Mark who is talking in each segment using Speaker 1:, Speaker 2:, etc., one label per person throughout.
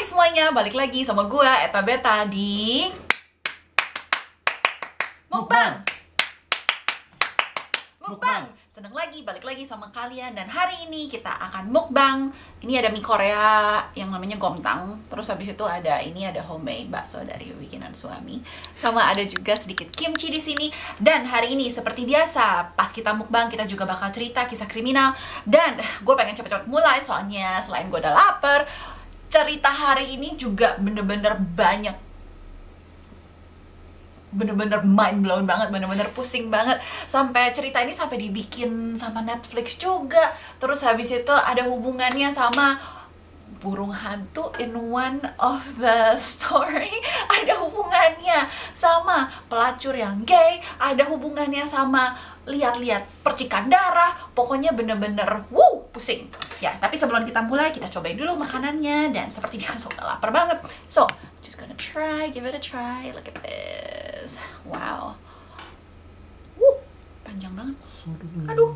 Speaker 1: Hai semuanya, balik lagi sama gua Eta Beta di Mukbang. Seneng lagi, balik lagi sama kalian. Dan hari ini kita akan mukbang. Ini ada mie Korea yang namanya gomtang. Terus habis itu ada homemade bakso dari bikinan suami. Sama ada juga sedikit kimchi di sini. Dan hari ini seperti biasa, pas kita mukbang kita juga bakal cerita kisah kriminal. Dan gue pengen cepet-cepet mulai soalnya selain gue udah lapar, cerita hari ini juga bener-bener banyak, bener-bener mind blown banget, bener-bener pusing banget. Sampai cerita ini sampai dibikin sama Netflix juga. Terus habis itu ada hubungannya sama burung hantu in one of the story. Ada hubungannya sama pelacur yang gay. Ada hubungannya sama lihat-lihat percikan darah. Pokoknya bener-bener pusing ya. Tapi sebelum kita mulai, kita cobain dulu makanannya. Dan seperti biasa udah lapar banget, so just gonna give it a try. Look at this, wow, panjang banget. Aduh,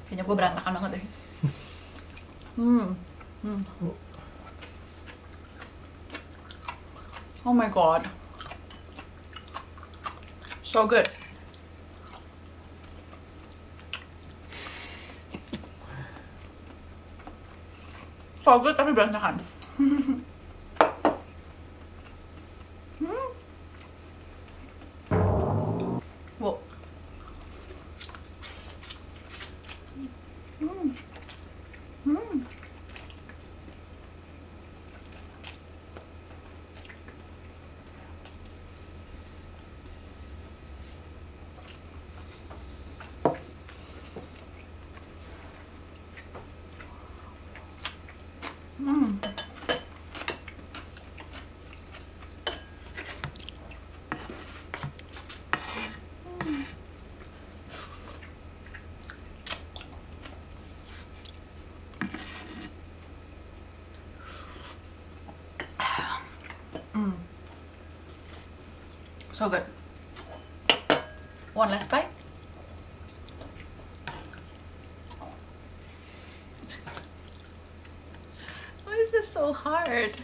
Speaker 1: kayaknya gue berantakan banget deh. Oh my god, so good. So good tapi berantakan. Wow. So good. One last bite. Why is this so hard?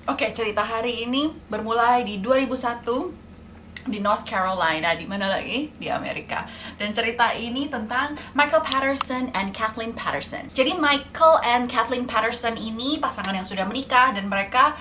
Speaker 1: Oke, cerita hari ini bermulai di 2001 di North Carolina, di mana lagi? Di Amerika. Dan cerita ini tentang Michael Patterson and Kathleen Patterson. Jadi Michael and Kathleen Patterson ini pasangan yang sudah menikah, dan mereka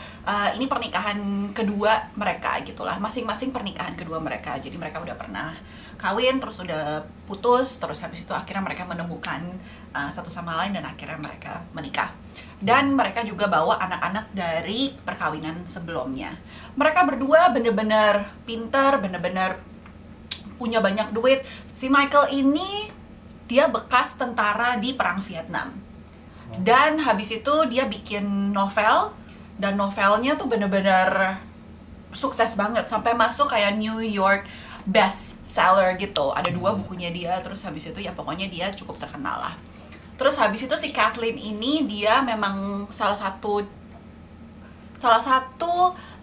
Speaker 1: ini pernikahan kedua mereka gitulah. Masing-masing pernikahan kedua mereka. Jadi mereka udah pernah kawin, terus udah putus, terus habis itu akhirnya mereka menemukan satu sama lain dan akhirnya mereka menikah. Dan mereka juga bawa anak-anak dari perkawinan sebelumnya. Mereka berdua bener-bener pinter, bener-bener punya banyak duit. Si Michael ini dia bekas tentara di perang Vietnam. Dan habis itu dia bikin novel, dan novelnya tuh bener-bener sukses banget sampai masuk kayak New York best seller gitu. Ada 2 bukunya dia. Terus habis itu ya pokoknya dia cukup terkenal lah. Terus habis itu si Kathleen ini dia memang salah satu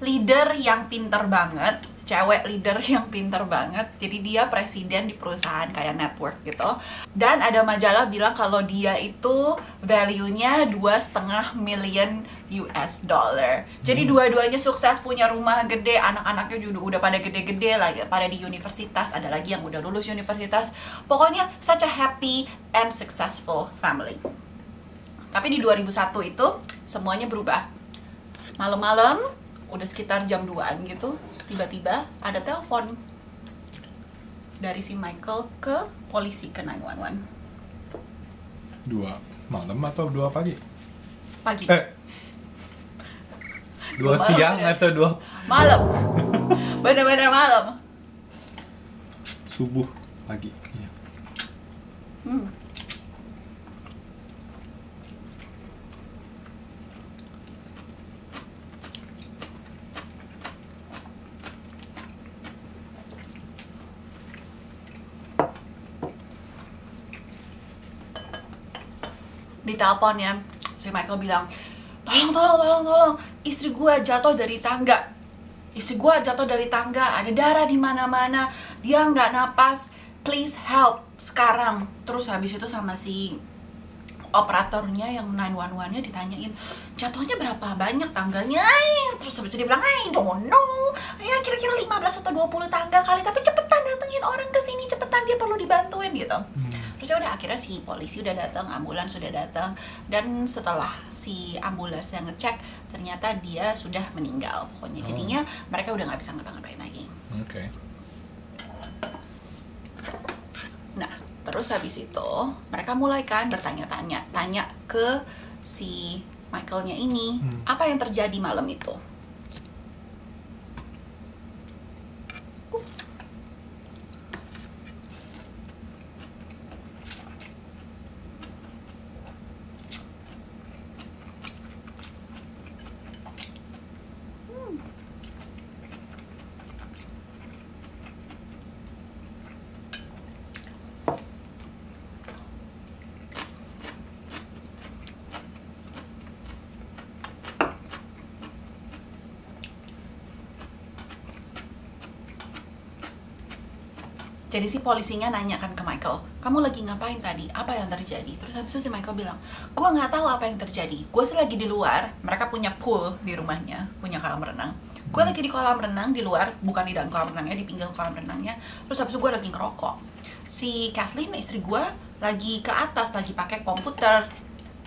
Speaker 1: leader yang pinter banget, cewek leader yang pinter banget. Jadi dia presiden di perusahaan kayak network gitu. Dan ada majalah bilang kalau dia itu value-nya 2,5 million US dollar. Jadi dua-duanya sukses, punya rumah gede, anak-anaknya juga udah pada gede-gede lagi, pada di universitas, ada lagi yang udah lulus universitas. Pokoknya such a happy and successful family. Tapi di 2001 itu semuanya berubah. Malam-malam, udah sekitar jam 2-an gitu, tiba-tiba ada telepon dari si Michael ke polisi, ke 911.
Speaker 2: 2 malam atau 2 pagi?
Speaker 1: Pagi.
Speaker 2: 2 siang atau 2
Speaker 1: malam. Bener-bener malam.
Speaker 2: subuh pagi. Iya.
Speaker 1: Di telepon ya, si Michael bilang, tolong, istri gue jatuh dari tangga. Istri gue jatuh dari tangga, ada darah di mana-mana, dia nggak napas, please help sekarang. Terus habis itu sama si operatornya yang 911-nya ditanyain, jatuhnya berapa banyak tangganya? Terus habis itu dia bilang, I don't know, ya kira-kira 15 atau 20 tangga kali, tapi cepetan datengin orang ke sini, cepetan, dia perlu dibantuin gitu. Terus ya udah, akhirnya si polisi udah datang, ambulans sudah datang, dan setelah si ambulans yang ngecek, ternyata dia sudah meninggal pokoknya. Jadinya mereka udah nggak bisa ngapa-ngapain lagi.
Speaker 2: Oke.
Speaker 1: Nah, terus habis itu mereka mulai kan bertanya-tanya, tanya ke si Michaelnya ini, apa yang terjadi malam itu? Jadi si polisinya nanya kan ke Michael, kamu lagi ngapain tadi? Apa yang terjadi? Terus habis itu si Michael bilang, gue nggak tahu apa yang terjadi. Gue sih lagi di luar. Mereka punya pool di rumahnya, punya kolam renang. Gue lagi di kolam renang di luar, bukan di dalam kolam renangnya, di pinggir kolam renangnya. Terus habis itu gue lagi ngerokok. Si Kathleen, istri gue, lagi ke atas, lagi pakai komputer.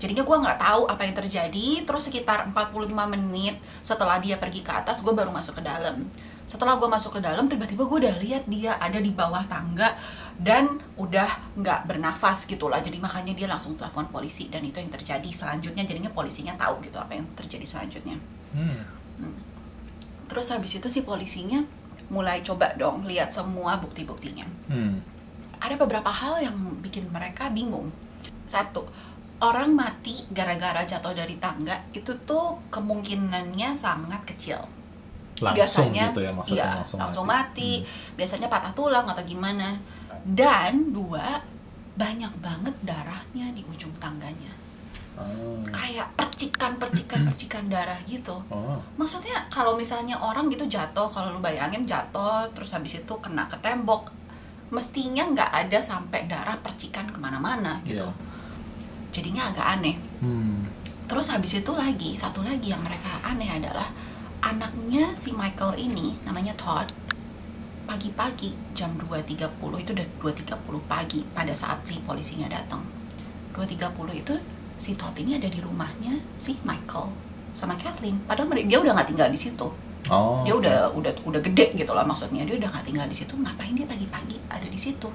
Speaker 1: Jadinya gue nggak tahu apa yang terjadi. Terus sekitar 45 menit setelah dia pergi ke atas, gue baru masuk ke dalam. Setelah gue masuk ke dalam, tiba-tiba gue udah lihat dia ada di bawah tangga dan udah nggak bernafas gitu lah. Jadi makanya dia langsung telepon polisi, dan itu yang terjadi selanjutnya. Jadinya polisinya tahu gitu apa yang terjadi selanjutnya. Terus habis itu si polisinya mulai coba dong lihat semua bukti-buktinya. Ada beberapa hal yang bikin mereka bingung. Satu, orang mati gara-gara jatuh dari tangga itu tuh kemungkinannya sangat kecil.
Speaker 2: Langsung
Speaker 1: Biasanya
Speaker 2: gitu ya, maksudnya
Speaker 1: iya, langsung mati. Biasanya patah tulang atau gimana. Dan dua, banyak banget darahnya di ujung tangganya. Kayak percikan darah gitu. Maksudnya kalau misalnya orang gitu jatuh, kalau lu bayangin jatuh terus habis itu kena ke tembok, mestinya nggak ada sampai darah percikan kemana-mana gitu. Jadinya agak aneh. Terus habis itu lagi, satu lagi yang mereka aneh adalah anaknya si Michael ini, namanya Todd, pagi-pagi jam 2.30, itu udah 2.30 pagi pada saat si polisinya datang. 2.30 itu si Todd ini ada di rumahnya si Michael sama Kathleen. Padahal dia udah nggak tinggal di situ. Dia udah gede gitu lah, maksudnya dia udah nggak tinggal di situ. Ngapain dia pagi-pagi ada di situ?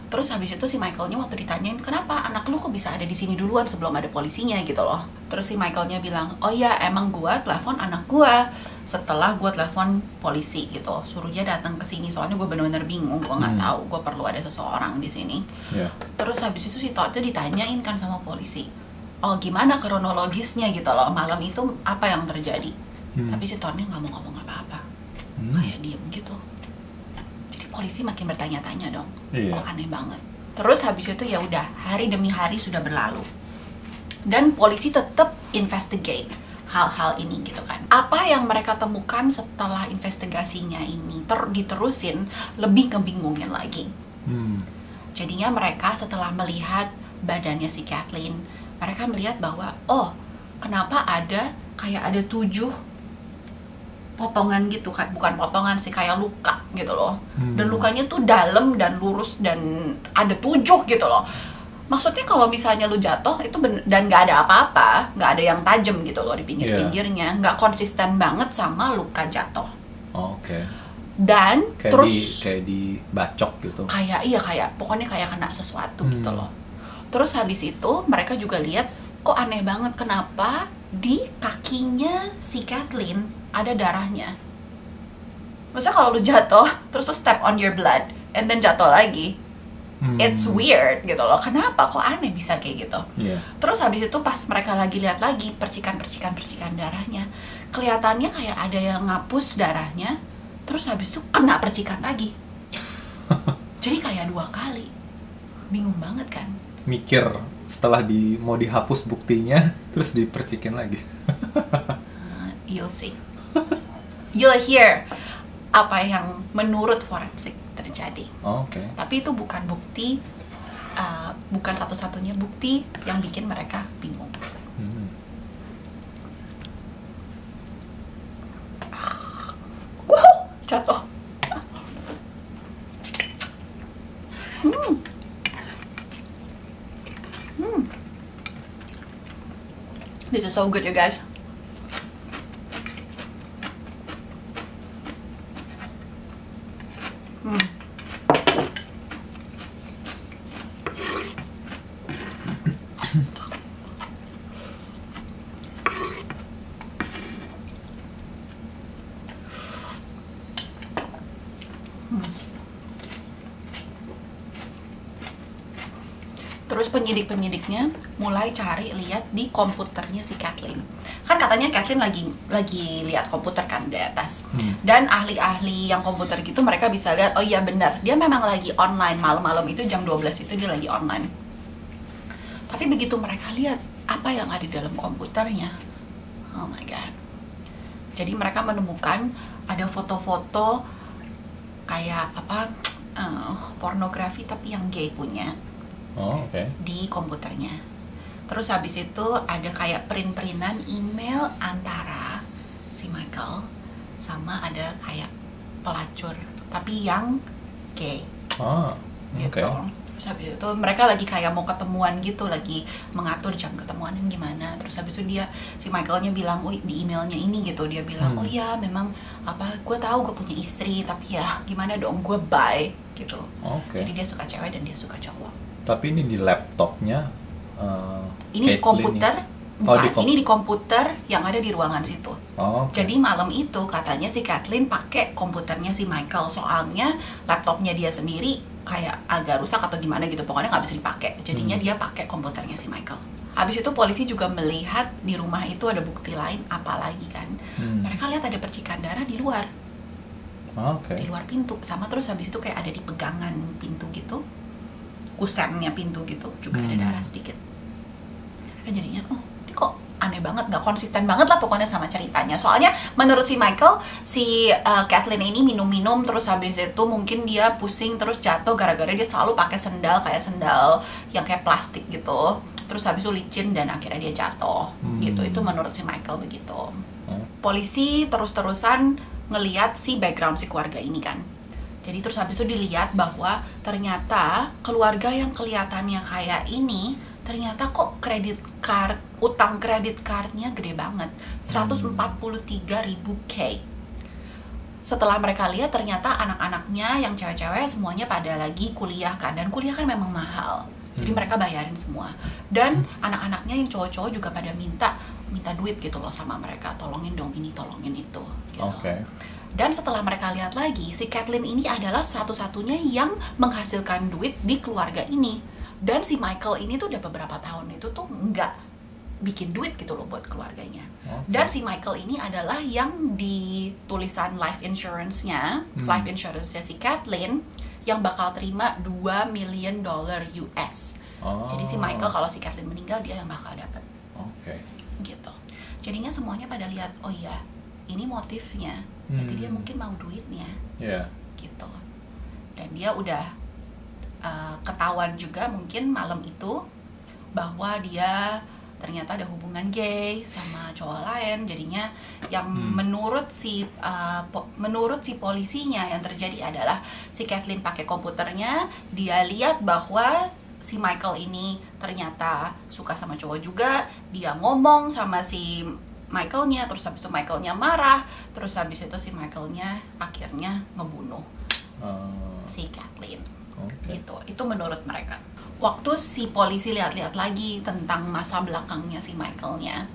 Speaker 1: Terus habis itu si Michaelnya waktu ditanyain, kenapa anak lu kok bisa ada di sini duluan sebelum ada polisinya gitu loh. Terus si Michaelnya bilang, oh ya emang gua telepon anak gua setelah gua telepon polisi gitu, suruh dia datang ke sini, soalnya gua bener-bener bingung, gua nggak tahu, gua perlu ada seseorang di sini. Terus habis itu si Toddnya ditanyain kan sama polisi, oh gimana kronologisnya gitu loh, malam itu apa yang terjadi. Tapi si Toddnya nggak mau ngomong apa-apa, kayak diem gitu. Polisi makin bertanya-tanya dong, kok aneh banget. Terus habis itu ya udah, hari demi hari sudah berlalu dan polisi tetap investigate hal-hal ini gitu kan. Apa yang mereka temukan setelah investigasinya ini diterusin lebih ngebingungin lagi. Jadinya mereka setelah melihat badannya si Kathleen, mereka melihat bahwa oh kenapa ada kayak ada 7 potongan gitu kan, bukan potongan sih, kayak luka gitu loh. Dan lukanya tuh dalam dan lurus dan ada 7 gitu loh. Maksudnya kalau misalnya lu jatuh itu dan nggak ada apa-apa, nggak ada yang tajam gitu loh di pinggir-pinggirnya, nggak konsisten banget sama luka jatuh. Dan kayak terus
Speaker 2: kayak dibacok gitu.
Speaker 1: Kayak pokoknya kayak kena sesuatu gitu loh. Terus habis itu mereka juga lihat kok aneh banget, kenapa di kakinya si Kathleen ada darahnya. Maksudnya kalau lu jatuh terus lu step on your blood and then jatuh lagi, it's weird gitu loh. Kenapa? Kok aneh bisa kayak gitu?
Speaker 2: Yeah.
Speaker 1: Terus habis itu pas mereka lagi lihat lagi percikan darahnya, kelihatannya kayak ada yang ngapus darahnya, terus habis itu kena percikan lagi. Jadi kayak 2 kali. Bingung banget kan?
Speaker 2: Mikir setelah mau dihapus buktinya, terus dipercikin lagi.
Speaker 1: You'll see. You'll hear apa yang menurut forensik terjadi.
Speaker 2: Oke.
Speaker 1: Tapi itu bukan bukti, bukan satu-satunya bukti yang bikin mereka bingung. Wow, jatuh. This is so good, you guys. Terus penyidik-penyidiknya mulai cari lihat di komputernya si Kathleen. Kan katanya Kathleen lagi lihat komputer kan di atas. Dan ahli-ahli yang komputer gitu mereka bisa lihat, oh iya benar, dia memang lagi online malam-malam itu jam 12 itu dia lagi online. Tapi begitu mereka lihat apa yang ada di dalam komputernya, oh my god. Jadi mereka menemukan ada foto-foto kayak apa, pornografi tapi yang gay punya.
Speaker 2: Oh, oke.
Speaker 1: Di komputernya. Terus habis itu ada kayak print-printan email antara si Michael sama ada kayak pelacur tapi yang gay.
Speaker 2: Oh,
Speaker 1: gitu. Terus habis itu mereka lagi kayak mau ketemuan gitu, lagi mengatur jam ketemuan yang gimana. Terus habis itu si Michaelnya bilang, oh di emailnya ini gitu, dia bilang, oh ya memang gue tahu gue punya istri tapi ya gimana dong, gue bye gitu. Jadi dia suka cewek dan dia suka cowok.
Speaker 2: Tapi ini di laptopnya
Speaker 1: ini di komputer, bukan, ini di komputer yang ada di ruangan situ. Jadi malam itu katanya si Kathleen pakai komputernya si Michael, soalnya laptopnya dia sendiri kayak agak rusak atau gimana gitu, pokoknya nggak bisa dipakai. Jadinya dia pakai komputernya si Michael. Habis itu polisi juga melihat di rumah itu ada bukti lain, apalagi kan? Mereka lihat ada percikan darah di luar, di luar pintu, sama terus habis itu kayak ada di pegangan pintu gitu. Kusennya pintu gitu juga ada darah sedikit. Kan jadinya, oh ini kok aneh banget, nggak konsisten banget lah pokoknya sama ceritanya. Soalnya menurut si Michael, si Kathleen ini minum-minum terus habis itu mungkin dia pusing terus jatuh gara-gara dia selalu pakai sendal kayak sendal yang kayak plastik gitu. Terus habis itu licin dan akhirnya dia jatuh gitu. Itu menurut si Michael begitu. Polisi terus-terusan ngeliat si background si keluarga ini kan. Jadi terus habis itu dilihat bahwa ternyata keluarga yang kelihatannya kayak ini ternyata kok utang kredit cardnya gede banget, 143.000 K. Setelah mereka lihat ternyata anak-anaknya yang cewek-cewek semuanya pada lagi kuliah kan, dan kuliah kan memang mahal. Jadi mereka bayarin semua. Dan anak-anaknya yang cowok-cowok juga pada minta duit gitu loh sama mereka, tolongin dong ini, tolongin itu gitu. Dan setelah mereka lihat lagi, si Kathleen ini adalah satu-satunya yang menghasilkan duit di keluarga ini. Dan si Michael ini tuh udah beberapa tahun itu tuh nggak bikin duit gitu loh buat keluarganya. Dan si Michael ini adalah yang di tulisan life insurance-nya si Kathleen yang bakal terima $2 million US. Jadi si Michael kalau si Kathleen meninggal dia yang bakal dapat. Gitu. Jadinya semuanya pada lihat, oh iya, ini motifnya. Berarti dia mungkin mau duitnya. Gitu. Dan dia udah ketahuan juga mungkin malam itu bahwa dia ternyata ada hubungan gay sama cowok lain. Jadinya yang menurut si polisinya yang terjadi adalah si Kathleen pakai komputernya, dia lihat bahwa si Michael ini ternyata suka sama cowok juga. Dia ngomong sama si Michaelnya, terus habis itu Michaelnya marah, terus habis itu si Michaelnya akhirnya ngebunuh si Kathleen. Gitu. Itu menurut mereka. Waktu si polisi lihat-lihat lagi tentang masa belakangnya si Michaelnya,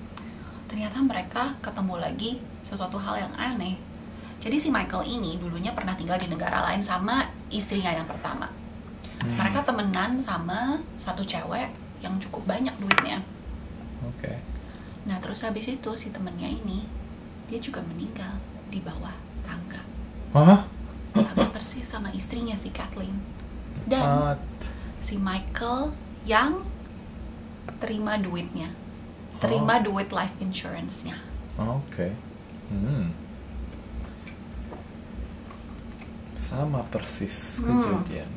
Speaker 1: ternyata mereka ketemu lagi sesuatu hal yang aneh. Jadi si Michael ini dulunya pernah tinggal di negara lain sama istrinya yang pertama. Mereka temenan sama satu cewek yang cukup banyak duitnya.
Speaker 2: Oke.
Speaker 1: Nah terus habis itu si temennya ini, dia juga meninggal di bawah tangga.
Speaker 2: Hah?
Speaker 1: Sama persis sama istrinya si Kathleen. Dan
Speaker 2: What?
Speaker 1: si Michael yang terima duitnya, terima duit life insurance-nya.
Speaker 2: Oke. Sama persis kejadian.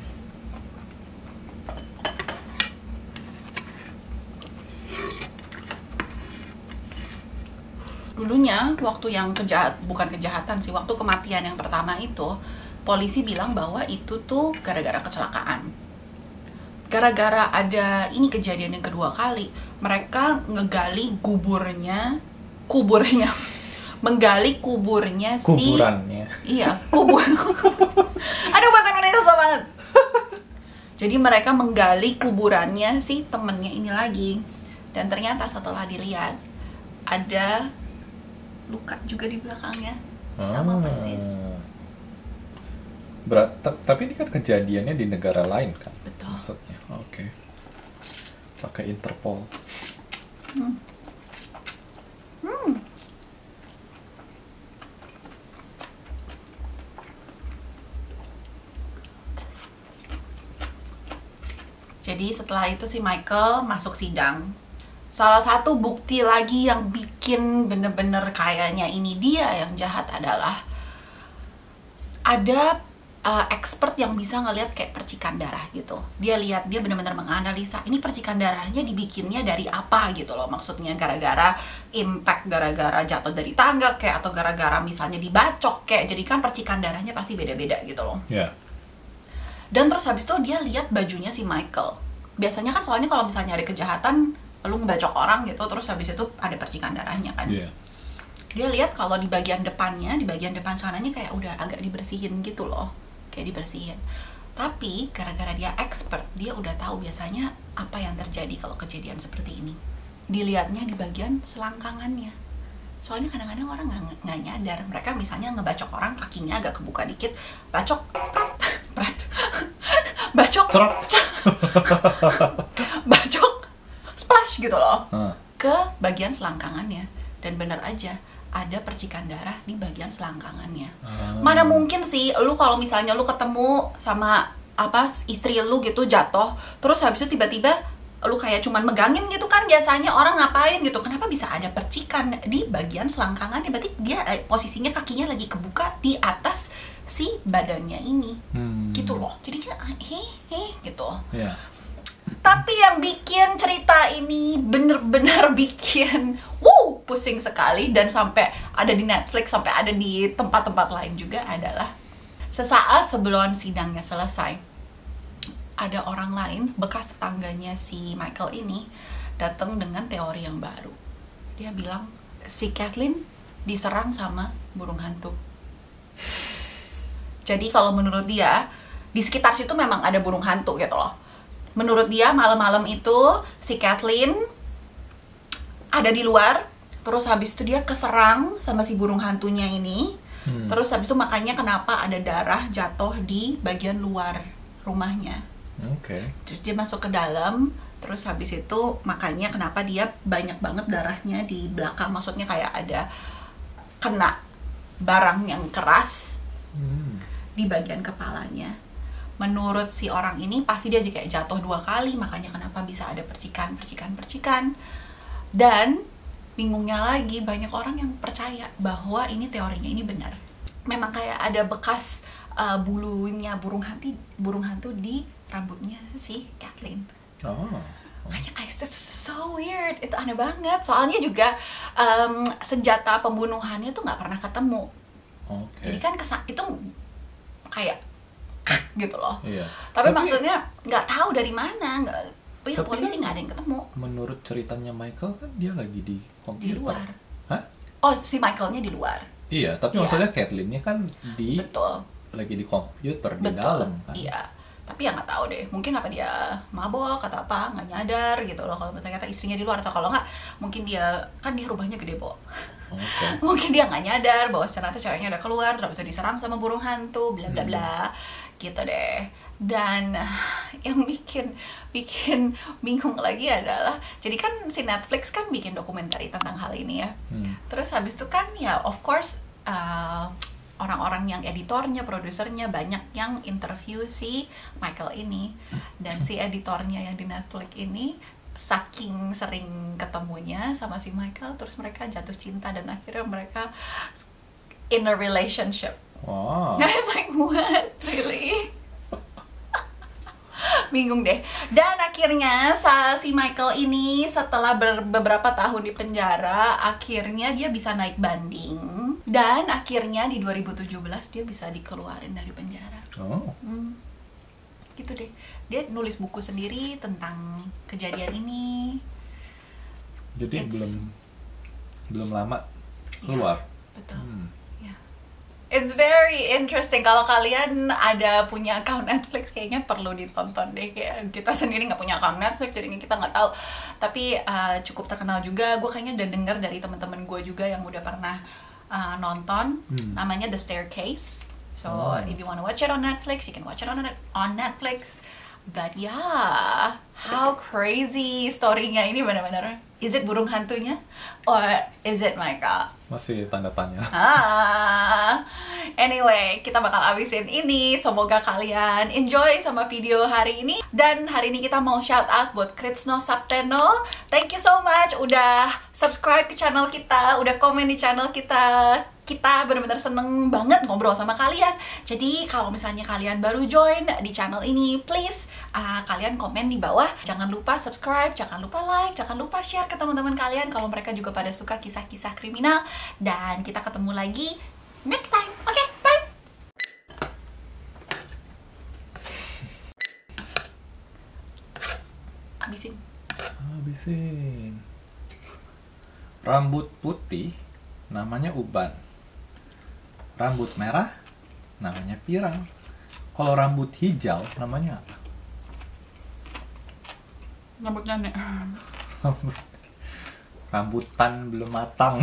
Speaker 1: Dulunya waktu yang bukan kejahatan sih, waktu kematian yang pertama itu, polisi bilang bahwa itu tuh gara-gara kecelakaan. Gara-gara ada ini kejadian yang kedua kali, mereka ngegali menggali kuburnya si...
Speaker 2: Kuburannya.
Speaker 1: Iya, kubur. Aduh, bahasa Indonesia susah banget. Jadi mereka menggali kuburannya si temennya ini lagi. Dan ternyata setelah dilihat, ada luka juga di belakangnya. Sama persis.
Speaker 2: Tapi ini kan kejadiannya di negara lain kan?
Speaker 1: Betul.
Speaker 2: Maksudnya, oke. Pakai Interpol.
Speaker 1: Jadi setelah itu si Michael masuk sidang. Salah satu bukti lagi yang bikin bener-bener kayaknya ini dia yang jahat adalah ada expert yang bisa ngelihat kayak percikan darah gitu. Dia lihat, dia benar-benar menganalisa ini percikan darahnya dibikinnya dari apa gitu loh. Maksudnya gara-gara impact, gara-gara jatuh dari tangga kayak, atau gara-gara misalnya dibacok kayak. Jadi kan percikan darahnya pasti beda-beda gitu loh.
Speaker 2: Yeah.
Speaker 1: Dan terus habis itu dia lihat bajunya si Michael. Biasanya kan soalnya kalau misalnya ada kejahatan, lu ngebacok orang gitu, terus habis itu ada percikan darahnya kan.
Speaker 2: Yeah.
Speaker 1: Dia lihat kalau di bagian depannya, di bagian depan sananya kayak udah agak dibersihin gitu loh. Kayak dibersihin. Tapi gara-gara dia expert, dia udah tahu biasanya apa yang terjadi kalau kejadian seperti ini. Dilihatnya di bagian selangkangannya. Soalnya kadang-kadang orang nggak nyadar. Mereka misalnya ngebacok orang, kakinya agak kebuka dikit, bacok, prat, bacok, bacok, splash gitu loh, ke bagian selangkangannya. Dan bener aja, ada percikan darah di bagian selangkangannya. Mana mungkin sih lu kalau misalnya lu ketemu sama istri lu gitu jatuh, terus habis itu tiba-tiba lu kayak cuman megangin gitu kan, biasanya orang ngapain gitu, kenapa bisa ada percikan di bagian selangkangannya? Berarti dia posisinya kakinya lagi kebuka di atas si badannya ini. Gitu loh. Jadi gitu.
Speaker 2: Yeah.
Speaker 1: Tapi yang bikin cerita ini bener-bener bikin pusing sekali, dan sampai ada di Netflix, sampai ada di tempat-tempat lain juga, adalah sesaat sebelum sidangnya selesai, ada orang lain, bekas tetangganya si Michael ini, datang dengan teori yang baru. Dia bilang si Kathleen diserang sama burung hantu. Jadi kalau menurut dia, di sekitar situ memang ada burung hantu gitu loh. Menurut dia malam-malam itu si Kathleen ada di luar, terus habis itu dia keserang sama si burung hantunya ini. Terus habis itu makanya kenapa ada darah jatuh di bagian luar rumahnya. Terus dia masuk ke dalam, terus habis itu makanya kenapa dia banyak banget darahnya di belakang. Maksudnya kayak ada kena barang yang keras di bagian kepalanya. Menurut si orang ini pasti dia kayak jatuh 2 kali, makanya kenapa bisa ada percikan. Dan bingungnya lagi, banyak orang yang percaya bahwa ini teorinya ini benar. Memang kayak ada bekas bulunya burung hantu di rambutnya si Kathleen. Makanya it's so weird, itu aneh banget. Soalnya juga senjata pembunuhannya tuh nggak pernah ketemu. Jadi kan itu kayak gitu loh. Tapi maksudnya nggak tahu dari mana, polisi nggak ada yang ketemu.
Speaker 2: Menurut ceritanya Michael kan dia lagi di komputer.
Speaker 1: Di luar.
Speaker 2: Hah?
Speaker 1: Oh, si Michaelnya di luar.
Speaker 2: Iya, tapi maksudnya Kathleen-nya kan
Speaker 1: Betul.
Speaker 2: lagi di komputer di
Speaker 1: Betul.
Speaker 2: dalam kan.
Speaker 1: Iya. Tapi ya nggak tahu deh, mungkin apa dia mabok atau apa, nggak nyadar gitu loh kalau misalnya ternyata istrinya di luar, atau kalau nggak mungkin dia rumahnya gede, Bo.
Speaker 2: Oke.
Speaker 1: Mungkin dia nggak nyadar bahwa ternyata ceweknya udah keluar, terus bisa diserang sama burung hantu, bla bla bla, gitu deh. Dan yang bikin bingung lagi adalah, jadi kan si Netflix kan bikin dokumenter tentang hal ini ya. Terus habis itu kan ya of course orang-orang yang editornya, produsernya banyak yang interview si Michael ini. Dan si editornya yang di Netflix ini saking sering ketemunya sama si Michael, terus mereka jatuh cinta dan akhirnya mereka in a relationship.
Speaker 2: Wow.
Speaker 1: I was like, what? Really? Bingung deh. Dan akhirnya si Michael ini setelah beberapa tahun di penjara, akhirnya dia bisa naik banding. Dan akhirnya di 2017 dia bisa dikeluarin dari penjara.
Speaker 2: Oh.
Speaker 1: Gitu deh. Dia nulis buku sendiri tentang kejadian ini.
Speaker 2: Jadi belum lama keluar.
Speaker 1: Ya, betul. It's very interesting. Kalau kalian ada punya account Netflix, kayaknya perlu ditonton deh. Kayak kita sendiri nggak punya account Netflix, jadi kita nggak tahu. Tapi cukup terkenal juga. Gue kayaknya udah dengar dari teman-teman gue juga yang udah pernah nonton. Namanya The Staircase. So if you wanna watch it on Netflix, you can watch it on Netflix. But yeah, how crazy story-nya ini benar-benar. Is it burung hantunya? Or is it Michael?
Speaker 2: Masih tanda tanya.
Speaker 1: Anyway, kita bakal abisin ini. Semoga kalian enjoy sama video hari ini. Dan hari ini kita mau shout out buat Kritsno Sapteno. Thank you so much udah subscribe ke channel kita, udah komen di channel kita. Kita benar-benar seneng banget ngobrol sama kalian. Jadi kalau misalnya kalian baru join di channel ini, please kalian komen di bawah. Jangan lupa subscribe, jangan lupa like, jangan lupa share ke teman-teman kalian kalau mereka juga pada suka kisah-kisah kriminal. Dan kita ketemu lagi next time. Oke, bye! Habisin.
Speaker 2: Rambut putih namanya uban. Rambut merah namanya pirang. Kalau rambut hijau namanya apa?
Speaker 1: Rambut nenek.
Speaker 2: Rambutan belum matang.